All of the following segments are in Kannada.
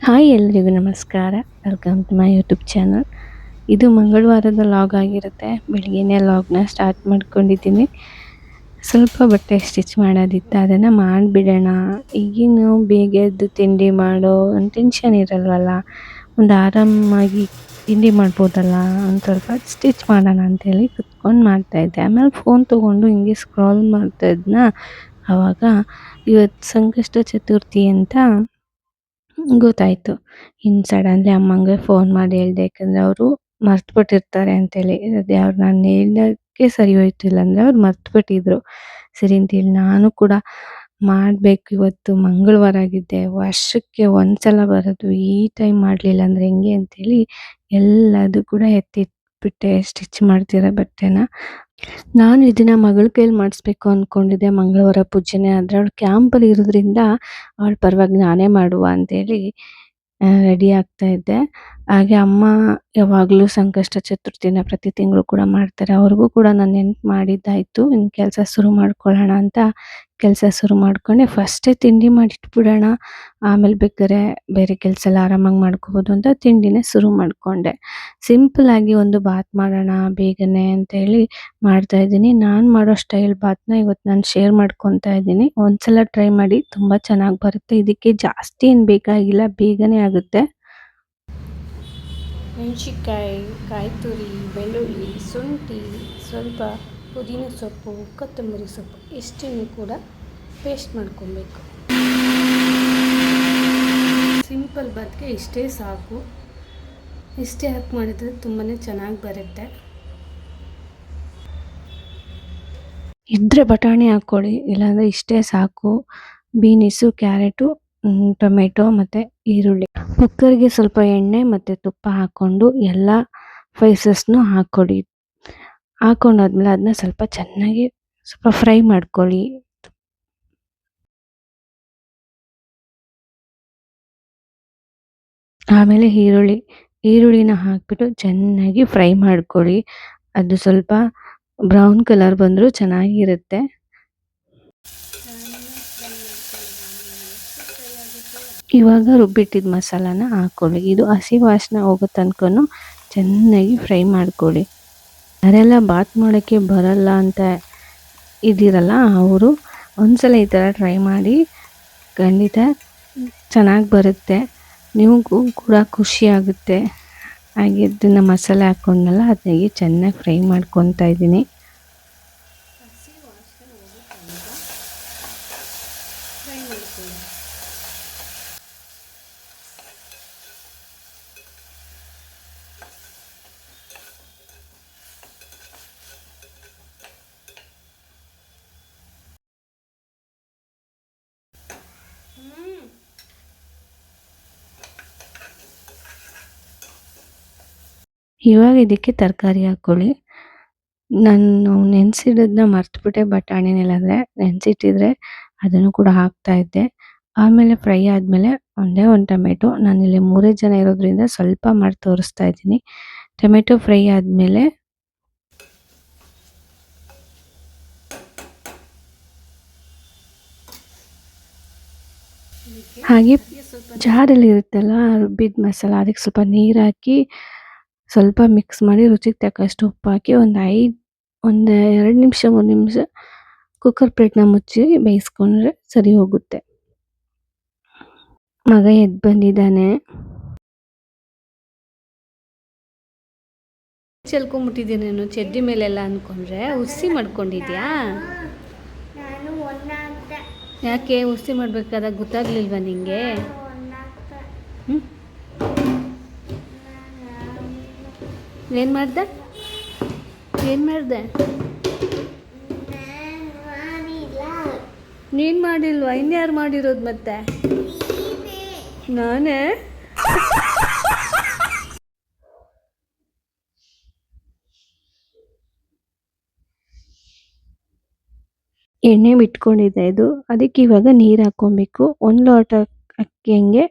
ಹಾಯ್ ಎಲ್ರಿಗೂ ನಮಸ್ಕಾರ. Welcome to my YouTube channel. ಇದು ಮಂಗಳವಾರದ ಲಾಗ್ ಆಗಿರುತ್ತೆ. ಬೆಳಿಗ್ಗೆನೇ ಲಾಗ್ನ ಸ್ಟಾರ್ಟ್ ಮಾಡ್ಕೊಂಡಿದ್ದೀನಿ. ಸ್ವಲ್ಪ ಬಟ್ಟೆ ಸ್ಟಿಚ್ ಮಾಡೋದಿತ್ತು, ಅದನ್ನು ಮಾಡಿಬಿಡೋಣ. ಈಗಿನ ಬೇಗ ಎದ್ದು ತಿಂಡಿ ಮಾಡೋ ಒಂದು ಟೆನ್ಷನ್ ಇರಲ್ವಲ್ಲ, ಒಂದು ಆರಾಮಾಗಿ ತಿಂಡಿ ಮಾಡ್ಬೋದಲ್ಲ, ಒಂದು ಸ್ವಲ್ಪ ಸ್ಟಿಚ್ ಮಾಡೋಣ ಅಂತೇಳಿ ಕುತ್ಕೊಂಡು ಮಾಡ್ತಾಯಿದ್ದೆ. ಆಮೇಲೆ ಫೋನ್ ತೊಗೊಂಡು ಹಿಂಗೆ ಸ್ಕ್ರಾಲ್ ಮಾಡ್ತಾಯಿದ್ನ. ಆವಾಗ ಇವತ್ತು ಸಂಕಷ್ಟ ಚತುರ್ಥಿ ಅಂತ ಗೊತ್ತಾಯಿತು. ಇನ್ನು ಸಡನ್ಲಿ ಅಮ್ಮಂಗೆ ಫೋನ್ ಮಾಡಿ ಹೇಳಿದೆ, ಯಾಕಂದರೆ ಅವರು ಮರ್ತುಬಿಟ್ಟಿರ್ತಾರೆ ಅಂತೇಳಿ. ಅವ್ರು ನಾನು ಹೇಳೋಕ್ಕೆ ಸರಿ ಹೋಯ್ತು, ಇಲ್ಲಾಂದರೆ ಅವ್ರು ಮರ್ತುಬಿಟ್ಟಿದ್ರು. ಸರಿ ಅಂತೇಳಿ ನಾನು ಕೂಡ ಮಾಡಬೇಕು. ಇವತ್ತು ಮಂಗಳವಾರ ಆಗಿದೆ, ವರ್ಷಕ್ಕೆ ಒಂದು ಸಲ ಬರೋದು, ಈ ಟೈಮ್ ಮಾಡಲಿಲ್ಲ ಅಂದರೆ ಹೆಂಗೆ ಅಂತೇಳಿ ಎಲ್ಲದು ಕೂಡ ಎತ್ತಿಟ್ಬಿಟ್ಟೆ ಸ್ಟಿಚ್ ಮಾಡ್ತಿರೋ ಬಟ್ಟೆನ. ನಾನು ಇದನ್ನು ಮಗಳ ಕೈಯಲ್ಲಿ ಮಾಡಿಸ್ಬೇಕು ಅಂದ್ಕೊಂಡಿದ್ದೆ. ಮಂಗಳವಾರ ಪೂಜೆನೇ ಆದರೆ ಅವಳು ಕ್ಯಾಂಪಲ್ಲಿ ಇರೋದ್ರಿಂದ ಅವಳು ಪರವಾಗಿ ನಾನೇ ಮಾಡುವ ಅಂತೇಳಿ ರೆಡಿ ಆಗ್ತಾಯಿದ್ದೆ. ಹಾಗೆ ಅಮ್ಮ ಯಾವಾಗಲೂ ಸಂಕಷ್ಟ ಚತುರ್ಥಿನ ಪ್ರತಿ ತಿಂಗಳು ಕೂಡ ಮಾಡ್ತಾರೆ. ಅವ್ರಿಗೂ ಕೂಡ ನಾನು ನೆನ್ಪು ಮಾಡಿದ್ದಾಯಿತು. ಇನ್ನು ಕೆಲಸ ಶುರು ಮಾಡ್ಕೊಳ್ಳೋಣ ಅಂತ ಕೆಲಸ ಶುರು ಮಾಡ್ಕೊಂಡೆ. ಫಸ್ಟೇ ತಿಂಡಿ ಮಾಡಿಟ್ಬಿಡೋಣ, ಆಮೇಲೆ ಬೇಕಾದ್ರೆ ಬೇರೆ ಕೆಲಸ ಎಲ್ಲ ಆರಾಮಾಗಿ ಮಾಡ್ಕೋಬೋದು ಅಂತ ತಿಂಡಿನೇ ಶುರು ಮಾಡಿಕೊಂಡೆ. ಸಿಂಪಲ್ಲಾಗಿ ಒಂದು ಬಾತ್ ಮಾಡೋಣ ಬೇಗನೆ ಅಂತೇಳಿ ಮಾಡ್ತಾಯಿದ್ದೀನಿ. ನಾನು ಮಾಡೋ ಸ್ಟೈಲ್ ಬಾತ್ನ ಇವತ್ತು ನಾನು ಶೇರ್ ಮಾಡ್ಕೊತಾ ಇದ್ದೀನಿ. ಒಂದ್ಸಲ ಟ್ರೈ ಮಾಡಿ, ತುಂಬ ಚೆನ್ನಾಗಿ ಬರುತ್ತೆ. ಇದಕ್ಕೆ ಜಾಸ್ತಿ ಏನು ಬೇಕಾಗಿಲ್ಲ, ಬೇಗನೆ ಆಗುತ್ತೆ. ಮೆಣಸಿನ್ಕಾಯಿ, ಕಾಯಿ ತುರಿ, ಬೆಳ್ಳುಳ್ಳಿ, ಶುಂಠಿ, ಸ್ವಲ್ಪ ಪುದೀನ ಸೊಪ್ಪು, ಕೊತ್ತಂಬರಿ ಸೊಪ್ಪು ಇಷ್ಟನ್ನು ಕೂಡ ಪೇಸ್ಟ್ ಮಾಡ್ಕೊಬೇಕು. ಸಿಂಪಲ್ ಬಾತ್ಗೆ ಇಷ್ಟೇ ಸಾಕು. ಇಷ್ಟೇ ಹಾಕಿ ಮಾಡಿದರೆ ತುಂಬಾ ಚೆನ್ನಾಗಿ ಬರುತ್ತೆ. ಇದ್ದರೆ ಬಟಾಣಿ ಹಾಕ್ಕೊಳ್ಳಿ, ಇಲ್ಲಾಂದರೆ ಇಷ್ಟೇ ಸಾಕು. ಬೀನಿಸು, ಕ್ಯಾರೆಟು, ಟೊಮೆಟೊ ಮತ್ತು ಈರುಳ್ಳಿ. ಕುಕ್ಕರ್ಗೆ ಸ್ವಲ್ಪ ಎಣ್ಣೆ ಮತ್ತು ತುಪ್ಪ ಹಾಕ್ಕೊಂಡು ಎಲ್ಲ ಸ್ಪೈಸಸ್ನು ಹಾಕ್ಕೊಡಿ. ಹಾಕ್ಕೊಂಡಾದ್ಮೇಲೆ ಅದನ್ನ ಸ್ವಲ್ಪ ಚೆನ್ನಾಗಿ ಫ್ರೈ ಮಾಡ್ಕೊಳ್ಳಿ. ಆಮೇಲೆ ಈರುಳ್ಳಿನ ಹಾಕಿಬಿಟ್ಟು ಚೆನ್ನಾಗಿ ಫ್ರೈ ಮಾಡ್ಕೊಳ್ಳಿ. ಅದು ಸ್ವಲ್ಪ ಬ್ರೌನ್ ಕಲರ್ ಬಂದರೂ ಚೆನ್ನಾಗಿರುತ್ತೆ. ಇವಾಗ ರುಬ್ಬಿಟ್ಟಿದ್ದ ಮಸಾಲಾನ ಹಾಕ್ಕೊಳ್ಳಿ. ಇದು ಹಸಿ ವಾಸನೆ ಹೋಗೋ ತನಕನೂ ಚೆನ್ನಾಗಿ ಫ್ರೈ ಮಾಡ್ಕೊಳ್ಳಿ. ಯಾರೆಲ್ಲ ಬಾತ್ ಮಾಡೋಕ್ಕೆ ಬರಲ್ಲ ಅಂತ ಇದ್ದೀರಲ್ಲ, ಅವರು ಒಂದ್ಸಲ ಈ ಥರ ಟ್ರೈ ಮಾಡಿ, ಖಂಡಿತ ಚೆನ್ನಾಗಿ ಬರುತ್ತೆ. ನಿಮಗೂ ಕೂಡ ಖುಷಿ ಆಗುತ್ತೆ. ಹಾಗೆ ಇದನ್ನು ಮಸಾಲೆ ಹಾಕ್ಕೊಂಡಲ್ಲ, ಅದನ್ನಾಗಿ ಚೆನ್ನಾಗಿ ಫ್ರೈ ಮಾಡ್ಕೊತಾ ಇದ್ದೀನಿ. ಇವಾಗ ಇದಕ್ಕೆ ತರಕಾರಿ ಹಾಕ್ಕೊಳ್ಳಿ. ನಾನು ನೆನೆಸಿಡೋದನ್ನ ಮರ್ತುಬಿಟ್ಟೆ, ಬಟಾಣಿನೆಲ್ಲಾಂದರೆ ನೆನೆಸಿಟ್ಟಿದ್ರೆ ಅದನ್ನು ಕೂಡ ಹಾಕ್ತಾಯಿದ್ದೆ. ಆಮೇಲೆ ಫ್ರೈ ಆದಮೇಲೆ ಒಂದೇ ಒಂದು ಟೊಮೆಟೊ, ನಾನಿಲ್ಲಿ 3 ಜನ ಇರೋದ್ರಿಂದ ಸ್ವಲ್ಪ ಮಾಡಿ ತೋರಿಸ್ತಾ ಇದ್ದೀನಿ. ಟೊಮೆಟೊ ಫ್ರೈ ಆದಮೇಲೆ ಹಾಗೆ ಜಾರಲ್ಲಿ ಇರುತ್ತಲ್ಲ ರುಬ್ಬಿದ ಮಸಾಲ, ಅದಕ್ಕೆ ಸ್ವಲ್ಪ ನೀರು ಹಾಕಿ ಸ್ವಲ್ಪ ಮಿಕ್ಸ್ ಮಾಡಿ ರುಚಿಗೆ ತಕ್ಕಷ್ಟು ಉಪ್ಪು ಹಾಕಿ ಒಂದು 2 ನಿಮಿಷ 3 ನಿಮಿಷ ಕುಕ್ಕರ್ ಪ್ಲೇಟ್ನ ಮುಚ್ಚಿ ಬೇಯಿಸ್ಕೊಂಡ್ರೆ ಸರಿ ಹೋಗುತ್ತೆ. ಮಗ ಎದ್ದು ಬಂದಿದ್ದಾನೆ. ಚೆಲ್ಕೊಂಡ್ಬಿಟ್ಟಿದ್ದೀನಿ ನಾನು ಚಡ್ಡಿ ಮೇಲೆಲ್ಲ ಅಂದ್ಕೊಂಡ್ರೆ. ಹುಸಿ ಮಾಡ್ಕೊಂಡಿದ್ಯಾ? ಯಾಕೆ ಹುಸಿ ಮಾಡಬೇಕಾದಾಗ ಗೊತ್ತಾಗ್ಲಿಲ್ವಾ ನಿಂಗೆ? ಏನು ಮಾಡಿದೆ? ನೀನು ಮಾಡಿಲ್ವಾ? ಇನ್ಯಾರು ಮಾಡಿರೋದು ಮತ್ತೆ? ನಾನೇ? ಎಣ್ಣೆ ಬಿಟ್ಕೊಂಡಿದ್ದೆ ಇದು. ಅದಕ್ಕೆ ಇವಾಗ ನೀರು ಹಾಕ್ಕೊಬೇಕು. 1 ಲೋಟ ಅಕ್ಕಿಗೆ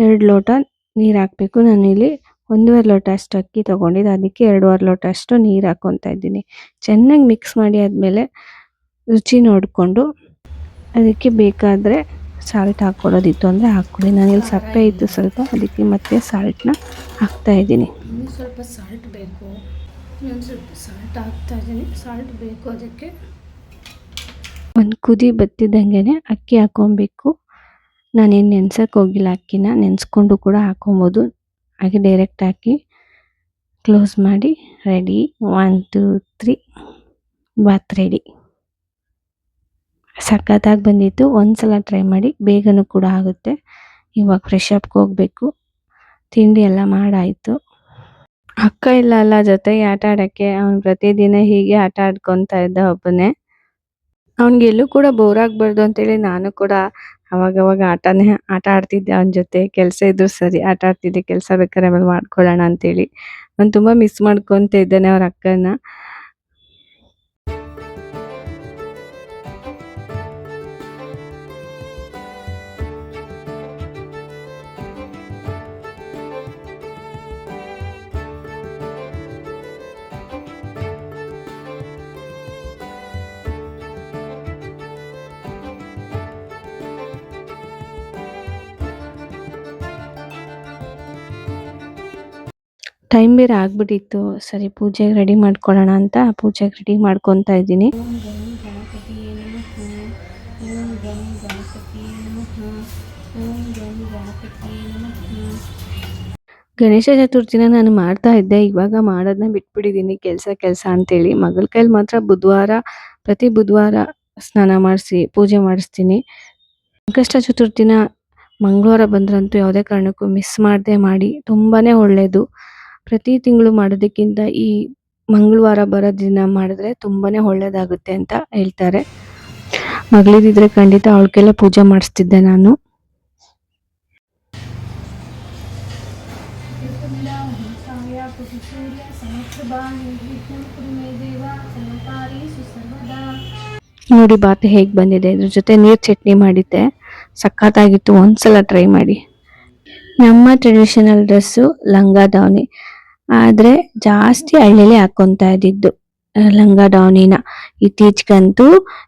2 ಲೋಟ ನೀರು ಹಾಕಬೇಕು. ನಾನಿಲ್ಲಿ 1.5 ಲೋಟ ಅಷ್ಟು ಅಕ್ಕಿ ತೊಗೊಂಡಿದ್ದೆ, ಅದಕ್ಕೆ 2.5 ಲೋಟ ಅಷ್ಟು ನೀರು ಹಾಕ್ಕೊತಾ ಇದ್ದೀನಿ. ಚೆನ್ನಾಗಿ ಮಿಕ್ಸ್ ಮಾಡಿ ಆದಮೇಲೆ ರುಚಿ ನೋಡಿಕೊಂಡು ಅದಕ್ಕೆ ಬೇಕಾದರೆ ಸಾಲ್ಟ್ ಹಾಕ್ಕೊಳ್ಳೋದಿತ್ತು ಅಂದರೆ ಹಾಕ್ಕೊಳ್ಳಿ. ನಾನಿಲ್ಲಿ ಸಪ್ಪೆ ಇತ್ತು ಸ್ವಲ್ಪ, ಅದಕ್ಕೆ ಮತ್ತೆ ಸಾಲ್ಟನ್ನ ಹಾಕ್ತಾಯಿದ್ದೀನಿ. ಇನ್ನೂ ಸ್ವಲ್ಪ ಸಾಲ್ಟ್ ಬೇಕು, ಇನ್ನೊಂದು ಸ್ವಲ್ಪ ಸಾಲ್ಟ್ ಹಾಕ್ತಾಯಿದ್ದೀನಿ. ಸಾಲ್ಟ್ ಬೇಕು ಅದಕ್ಕೆ. ಒಂದು ಕುದಿ ಬತ್ತಿದಂಗೆ ಅಕ್ಕಿ ಹಾಕ್ಕೊಬೇಕು. ನಾನೇನು ನೆನ್ಸೋಕ್ಕೆ ಹೋಗಿಲ್ಲ, ಅಕ್ಕಿನ ನೆನೆಸ್ಕೊಂಡು ಕೂಡ ಹಾಕ್ಕೊಬೋದು. ಹಾಗೆ ಡೈರೆಕ್ಟ್ ಹಾಕಿ ಕ್ಲೋಸ್ ಮಾಡಿ ರೆಡಿ. 1 2 3 ಬಾತ್ ರೆಡಿ. ಸಖತ್ತಾಗಿ ಬಂದಿತ್ತು. ಒಂದ್ಸಲ ಟ್ರೈ ಮಾಡಿ, ಬೇಗನೂ ಕೂಡ ಆಗುತ್ತೆ. ಇವಾಗ ಫ್ರೆಶ್ ಅಪ್ಗೆ ಹೋಗಬೇಕು. ತಿಂಡಿ ಎಲ್ಲ ಮಾಡಾಯಿತು. ಅಕ್ಕ ಇಲ್ಲ ಅಲ್ಲ ಜೊತೆಗೆ ಆಟ ಆಡೋಕ್ಕೆ. ಅವ್ನು ಪ್ರತಿದಿನ ಹೀಗೆ ಆಟ ಆಡ್ಕೊತಾ ಇದ್ದ ಒಬ್ಬನೇ. ಅವ್ನಿಗೆಲ್ಲೂ ಕೂಡ ಬೋರ್ ಆಗಬಾರ್ದು ಅಂತೇಳಿ ನಾನು ಕೂಡ ಅವಾಗವಾಗ ಆಟ ಆಡ್ತಿದ್ದೆ ಅವನ ಜೊತೆ. ಕೆಲಸ ಇದ್ರೂ ಸರಿ ಆಟ ಆಡ್ತಿದ್ದೆ, ಕೆಲಸ ಬೇಕಾದ್ರೆ ಆಮೇಲೆ ಮಾಡ್ಕೊಳ್ಳೋಣ ಅಂತೇಳಿ. ಅವ್ನು ತುಂಬ ಮಿಸ್ ಮಾಡ್ಕೊತ ಇದ್ದಾನೆ ಅವ್ರ ಅಕ್ಕನ. ಟೈಮ್ ಬೇರೆ ಆಗ್ಬಿಟ್ಟಿತ್ತು. ಸರಿ ಪೂಜೆಗೆ ರೆಡಿ ಮಾಡ್ಕೊಳ್ಳೋಣ ಅಂತ ಪೂಜೆಗೆ ರೆಡಿ ಮಾಡ್ಕೊತಾ ಇದ್ದೀನಿ. ಗಣೇಶ ಚತುರ್ಥಿನ ನಾನು ಮಾಡ್ತಾ ಇದ್ದೆ, ಇವಾಗ ಮಾಡೋದನ್ನ ಬಿಟ್ಬಿಟ್ಟಿದ್ದೀನಿ ಕೆಲಸ ಅಂತೇಳಿ. ಮಗಳ ಕೈಲಿ ಮಾತ್ರ ಪ್ರತಿ ಬುಧವಾರ ಸ್ನಾನ ಮಾಡಿಸಿ ಪೂಜೆ ಮಾಡಿಸ್ತೀನಿ. ಸಂಕಷ್ಟ ಚತುರ್ಥಿನ ಮಂಗಳವಾರ ಬಂದ್ರಂತೂ ಯಾವುದೇ ಕಾರಣಕ್ಕೂ ಮಿಸ್ ಮಾಡದೆ ಮಾಡಿ. ತುಂಬಾ ಒಳ್ಳೆಯದು. ಪ್ರತಿ ತಿಂಗಳು ಮಾಡೋದಕ್ಕಿಂತ ಈ ಮಂಗಳವಾರ ಬರೋ ದಿನ ಮಾಡಿದ್ರೆ ತುಂಬಾ ಒಳ್ಳೆಯದಾಗುತ್ತೆ ಅಂತ ಹೇಳ್ತಾರೆ. ಮಗಳಿದ್ದಿದ್ರೆ ಖಂಡಿತ ಅವಳಿಗೆಲ್ಲ ಪೂಜೆ ಮಾಡಿಸ್ತಿದ್ದೆ ನಾನು. ನೋಡಿ ಬಾತ್ ಹೇಗೆ ಬಂದಿದೆ. ಇದ್ರ ಜೊತೆ ನೀರು ಚಟ್ನಿ ಮಾಡಿದ್ದೆ, ಸಖತ್ತಾಗಿತ್ತು. ಒಂದ್ಸಲ ಟ್ರೈ ಮಾಡಿ. ನಮ್ಮ ಟ್ರೆಡಿಷನಲ್ ಡ್ರೆಸ್ಸು ಲಂಗ ದಾವಣಿ, ಆದರೆ ಜಾಸ್ತಿ ಹಳ್ಳಿಲೇ ಹಾಕ್ಕೊತಾ ಇದ್ದಿದ್ದು ಲಂಗ ದಾವಣಿನ. ಇತ್ತೀಚೆಗಂತೂ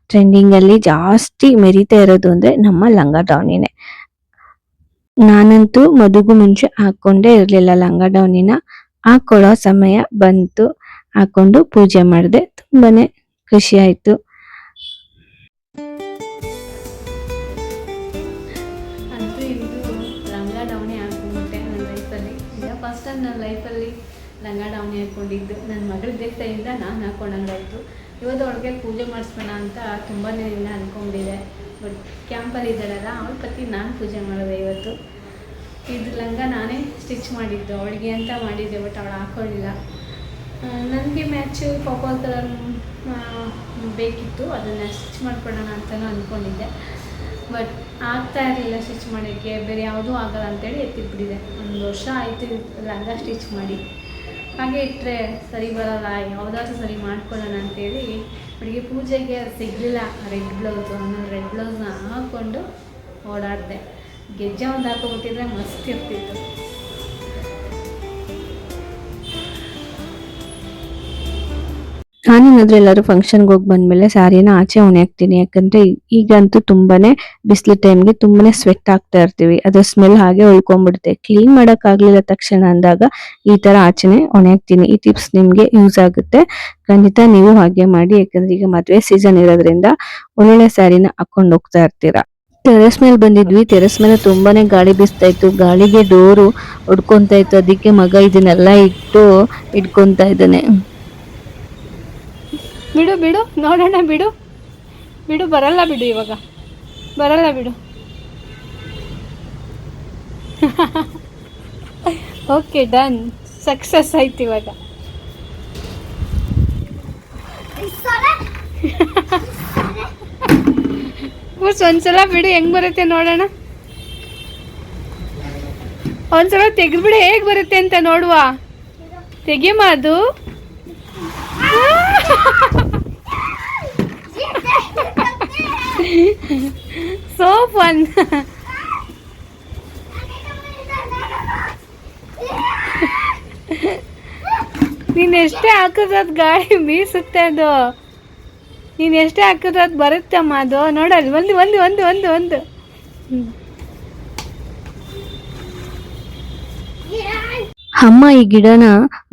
ಟ್ರೆಂಡಿಂಗಲ್ಲಿ ಜಾಸ್ತಿ ಮೆರಿತಾ ಇರೋದು ಅಂದರೆ ನಮ್ಮ ಲಂಗ ದಾವಣಿನೇ. ನಾನಂತೂ ಮದುವೆಗೂ ಮುಂಚೆ ಹಾಕ್ಕೊಂಡೇ ಇರಲಿಲ್ಲ ಲಂಗ ದಾವಣಿನ. ಹಾಕೊಳ್ಳೋ ಸಮಯ ಬಂತು, ಹಾಕ್ಕೊಂಡು ಪೂಜೆ ಮಾಡಿದೆ. ತುಂಬಾನೇ ಖುಷಿ ಆಯಿತು. ಫಸ್ಟ್ ಟೈಮ್ ನನ್ನ ಲೈಫಲ್ಲಿ ಲಂಗ ದಾವಣಿ ಹಾಕ್ಕೊಂಡಿದ್ದು. ನನ್ನ ಮಗಳ ದೇಶದಿಂದ ನಾನು ಹಾಕ್ಕೊಂಡಂಗಾಯಿತು. ಇವತ್ತು ಅವಳಿಗೆ ಪೂಜೆ ಮಾಡಿಸ್ಬೋಣ ಅಂತ ತುಂಬಾ ದಿನ ಅಂದ್ಕೊಂಡಿದ್ದೆ. ಬಟ್ ಕ್ಯಾಂಪಲ್ಲಿ ಇದ್ದಾಳಲ್ಲ, ಅವಳ ಪತಿ ನಾನು ಪೂಜೆ ಮಾಡಿದೆ ಇವತ್ತು. ಇದು ಲಂಗ ನಾನೇ ಸ್ಟಿಚ್ ಮಾಡಿದ್ದು, ಅವಳಿಗೆ ಅಂತ ಮಾಡಿದ್ದೆ. ಬಟ್ ಅವಳು ಹಾಕ್ಕೊಳ್ಳಿಲ್ಲ. ನನಗೆ ಮ್ಯಾಚು ಪರ್ಪಲ್ ಕಲರ್ ಬೇಕಿತ್ತು, ಅದನ್ನು ಸ್ಟಿಚ್ ಮಾಡ್ಕೊಳ್ಳೋಣ ಅಂತಲೂ ಅಂದ್ಕೊಂಡಿದ್ದೆ. ಬಟ್ ಆಗ್ತಾ ಇರಲಿಲ್ಲ ಸ್ಟಿಚ್ ಮಾಡೋಕ್ಕೆ. ಬೇರೆ ಯಾವುದೂ ಆಗಲ್ಲ ಅಂತೇಳಿ ಎತ್ತಿಟ್ಬಿಟ್ಟಿದೆ. 1 ವರ್ಷ ಆಯಿತು ಲಂಗ ಸ್ಟಿಚ್ ಮಾಡಿ. ಹಾಗೆ ಇಟ್ಟರೆ ಸರಿ ಬರೋಲ್ಲ, ಯಾವುದಾದ್ರೂ ಸರಿ ಮಾಡ್ಕೊಳ್ಳೋಣ ಅಂತೇಳಿ ಅವಳಿಗೆ ಪೂಜೆಗೆ ಸಿಗಲಿಲ್ಲ ರೆಡ್ ಬ್ಲೌಸು. ಆಮೇಲೆ ರೆಡ್ ಬ್ಲೌಸ್ನ ಹಾಕ್ಕೊಂಡು ಓಡಾಡಿದೆ. ಗೆಜ್ಜೆ ಒಂದು ಹಾಕ್ಕೊಬಿಟ್ಟಿದ್ರೆ ಮಸ್ತ್ ಇರ್ತಿತ್ತು. ನಾನೇನಾದ್ರೂ ಎಲ್ಲರೂ ಫಂಕ್ಷನ್ಗೆ ಹೋಗಿ ಬಂದಮೇಲೆ ಸ್ಯಾರಿನ ಆಚೆ ಒಣೆ ಹಾಕ್ತೀನಿ. ಯಾಕಂದರೆ ಈಗಂತೂ ತುಂಬಾ ಬಿಸಿಲು ಟೈಮ್ಗೆ ತುಂಬಾ ಸ್ವೆಟ್ ಆಗ್ತಾ ಇರ್ತೀವಿ. ಅದ್ರ ಸ್ಮೆಲ್ ಹಾಗೆ ಉಳ್ಕೊಂಡ್ಬಿಡುತ್ತೆ. ಕ್ಲೀನ್ ಮಾಡೋಕ್ಕಾಗಲಿಲ್ಲ ತಕ್ಷಣ ಅಂದಾಗ ಈ ಥರ ಆಚೆನೆ ಒಣೆ ಹಾಕ್ತೀನಿ. ಈ ಟಿಪ್ಸ್ ನಿಮಗೆ ಯೂಸ್ ಆಗುತ್ತೆ. ಖಂಡಿತ ನೀವು ಹಾಗೆ ಮಾಡಿ. ಯಾಕಂದರೆ ಈಗ ಮದುವೆ ಸೀಸನ್ ಇರೋದ್ರಿಂದ ಒಳ್ಳೊಳ್ಳೆ ಸ್ಯಾರಿನ ಹಾಕ್ಕೊಂಡು ಹೋಗ್ತಾ ಇರ್ತೀರಾ. ಟೆರೆಸ್ ಮೇಲೆ ಬಂದಿದ್ವಿ. ಟೆರೆಸ್ ಮೇಲೆ ತುಂಬಾನೇ ಗಾಳಿ ಬೀಸ್ತಾ ಇತ್ತು. ಗಾಳಿಗೆ ಡೋರು ಹೊಡ್ಕೊತಾ ಇತ್ತು. ಅದಕ್ಕೆ ಮಗ ಇದನ್ನೆಲ್ಲ ಇಟ್ಕೊತಾ ಇದ್ದಾನೆ. ಬಿಡು ಬಿಡು ನೋಡೋಣ, ಬಿಡು ಬಿಡು, ಬರಲ್ಲ ಬಿಡು, ಇವಾಗ ಬರಲ್ಲ ಬಿಡು. ಓಕೆ ಡನ್, ಸಕ್ಸಸ್ ಆಯ್ತು ಇವಾಗ. ಒಂದ್ಸಲ ಬಿಡು, ಹೆಂಗ್ ಬರುತ್ತೆ ನೋಡೋಣ. ಒಂದ್ಸಲ ತೆಗೆದ್ಬಿಡು, ಹೇಗೆ ಬರುತ್ತೆ ಅಂತ ನೋಡುವ. ತೆಗಿಯಮ್ಮ ಅದು. So fun. ನೀನು ಎಷ್ಟೇ ಹಾಕಿದ್ರೆ ಅದು ಗಾಳಿ ಬೀಸುತ್ತೆ. ಅದು ನೀನು ಎಷ್ಟೇ ಹಾಕಿದ್ರೆ ಅದು ಬರುತ್ತಮ್ಮ. ಅದು ನೋಡಲ್ಲಿ ಒಂದು ಒಂದು ಒಂದು ಒಂದು ಒಂದು ಅಮ್ಮ ಈ ಗಿಡನ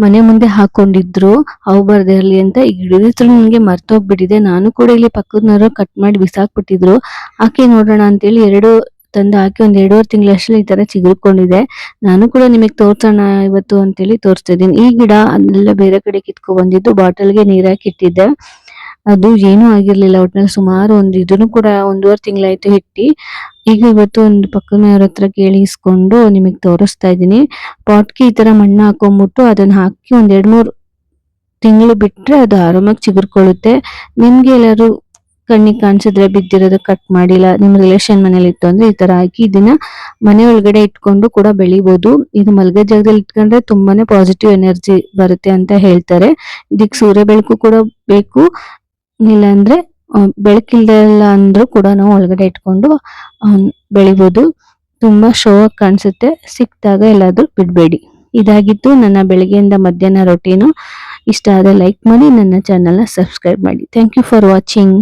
ಮನೆ ಮುಂದೆ ಹಾಕೊಂಡಿದ್ರು ಅವು ಬರ್ದೇ ಇರ್ಲಿ ಅಂತ. ಈ ಗಿಡದ ಹತ್ರ ನನಗೆ ಮರ್ತೋಗ್ಬಿಟ್ಟಿದೆ. ನಾನು ಕೂಡ ಇಲ್ಲಿ ಪಕ್ಕದನವರು ಕಟ್ ಮಾಡಿ ಬಿಸಾಕ್ಬಿಟ್ಟಿದ್ರು. ಹಾಕಿ ನೋಡೋಣ ಅಂತೇಳಿ ಎರಡು ತಂದು ಹಾಕಿ ಒಂದ್ 2.5 ತಿಂಗಳಷ್ಟಲ್ಲಿ ಈ ತರ ಚಿಗುರ್ಕೊಂಡಿದೆ. ನಾನು ಕೂಡ ನಿಮಗೆ ತೋರ್ಸೋಣ ಇವತ್ತು ಅಂತೇಳಿ ತೋರಿಸ್ತಾ ಇದ್ದೀನಿ. ಈ ಗಿಡ ಅದೆಲ್ಲ ಬೇರೆ ಕಡೆ ಕಿತ್ಕೊ ಬಂದಿದ್ದು ಬಾಟಲ್ಗೆ ನೀರ್ ಹಾಕಿ ಇಟ್ಟಿದ್ದೆ. ಅದು ಏನೂ ಆಗಿರ್ಲಿಲ್ಲ. ಒಟ್ನಲ್ಲಿ ಸುಮಾರು ಇದನ್ನು ಕೂಡ 1.5 ತಿಂಗಳಾಯ್ತು ಇಟ್ಟಿ. ಈಗ ಇವತ್ತು ಒಂದು ಪಕ್ಕದವ್ರ ಹತ್ರ ಕೇಳಿ ಇಸ್ಕೊಂಡು ನಿಮಗೆ ತೋರಿಸ್ತಾ ಇದ್ದೀನಿ. ಪಾಟ್ಗೆ ಈ ತರ ಮಣ್ಣು ಹಾಕೊಂಡ್ಬಿಟ್ಟು ಅದನ್ನ ಹಾಕಿ 1-2-3 ತಿಂಗಳು ಬಿಟ್ರೆ ಅದು ಆರಾಮಾಗಿ ಚಿಗುರ್ಕೊಳ್ಳುತ್ತೆ. ನಿಮ್ಗೆ ಎಲ್ಲಾರು ಕಣ್ಣಿಗೆ ಕಾಣಿಸಿದ್ರೆ ಬಿದ್ದಿರೋದು ಕಟ್ ಮಾಡಿಲ್ಲ, ನಿಮ್ ರಿಲೇಷನ್ ಮನೇಲಿ ಇತ್ತು ಅಂದ್ರೆ ಈ ತರ ಹಾಕಿ ಇದನ್ನ ಮನೆ ಒಳಗಡೆ ಇಟ್ಕೊಂಡು ಕೂಡ ಬೆಳಿಬಹುದು. ಇದು ಮಲ್ಗೆ ಜಾಗದಲ್ಲಿ ಇಟ್ಕೊಂಡ್ರೆ ತುಂಬಾನೇ ಪಾಸಿಟಿವ್ ಎನರ್ಜಿ ಬರುತ್ತೆ ಅಂತ ಹೇಳ್ತಾರೆ. ಇದಕ್ಕೆ ಸೂರ್ಯ ಬೆಳಕು ಕೂಡ ಬೇಕು. ಇಲ್ಲ ಅಂದ್ರೆ ಬೆಳಕಿಲ್ದಲ್ಲ ಅಂದ್ರೂ ಕೂಡ ನಾವು ಒಳಗಡೆ ಇಟ್ಕೊಂಡು ಬೆಳಿಬಹುದು. ತುಂಬಾ ಶೋ ಆಗಿ ಕಾಣಿಸುತ್ತೆ. ಸಿಕ್ತಾಗ ಎಲ್ಲಾದ್ರೂ ಬಿಡ್ಬೇಡಿ. ಇದಾಗಿತ್ತು ನನ್ನ ಬೆಳಗ್ಗೆಯಿಂದ ಮಧ್ಯಾಹ್ನ ರೊಟೀನು. ಇಷ್ಟ ಆದ್ರೆ ಲೈಕ್ ಮಾಡಿ, ನನ್ನ ಚಾನೆಲ್ನ ಸಬ್ಸ್ಕ್ರೈಬ್ ಮಾಡಿ. Thank you for watching.